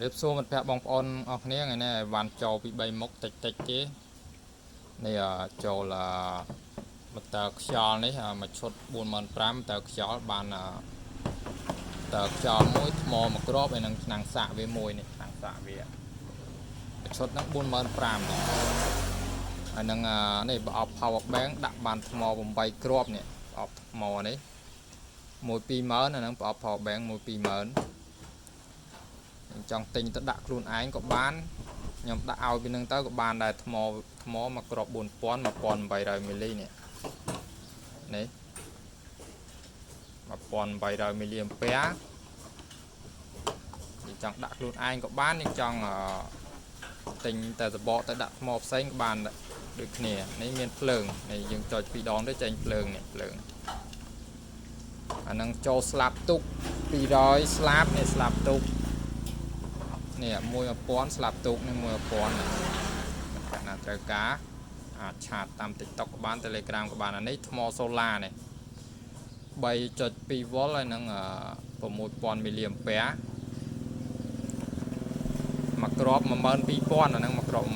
រៀបសួរមិត្តភក្តិបងប្អូនអស់គ្នាថ្ងៃនេះបានចូលពី3មុខតិចតិចទេនេះចូលមកតើខ្យល់នេះមួយឈុត45,000តើខ្យល់បានតើខ្យល់មួយថ្មមួយគ្រាប់ហើយនឹងឆ្នាំងសាក់វាមួយនេះឆ្នាំងសាក់វាឈុតហ្នឹង45,000នេះហើយនឹងនេះប្រអប់ power bank ដាក់បានថ្ម8គ្រាប់នេះប្រអប់ថ្មនេះមួយ20,000ហើយនឹងប្រអប់ power bank មួយ20,000ចង់ទិញទៅដាក់ខ្លួនឯងក៏បានខ្ញុំដាក់ឲ្យពីនឹងទៅក៏បានដែរថ្មមកគ្រាប់4000 1800មីលីនេះ1800មីលីអាំពែយើងចង់ដាក់ខ្លួនឯងក៏បានយើងចង់ទិញតែសបកទៅដាក់ថ្មផ្សេងក៏បានដូចគ្នានេះមានភ្លើងនេះយើងចុច2ដងទៅចេញភ្លើងនេះភ្លើងអានឹងចូលស្លាប់ទុក200ស្លាបនេះស្លាប់ទុកនេះ1000ស្លាប់ទូកនេះ1000ណាត្រូវការអាចឆាតតាម TikTok ក៏បាន Telegram ក៏បានអានេះថ្មសូឡានេះ3.2 វ៉ុលហើយនឹង6000មីលីអាំពែមួយគ្រាប់ 12000 អាហ្នឹងមួយគ្រាប់ 12000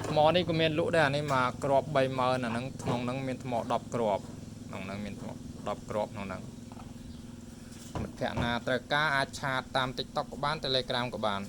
ថ្មនេះក៏មានលក់ដែរអានេះមកគ្រាប់ 30000 អាហ្នឹងក្នុងហ្នឹងមានថ្ម10គ្រាប់ក្នុងហ្នឹងមានថ្ម10គ្រាប់ក្នុងហ្នឹងមិត្តភក្តិណាត្រូវការអាចឆាតតាម TikTok ក៏បាន Telegram ក៏បាន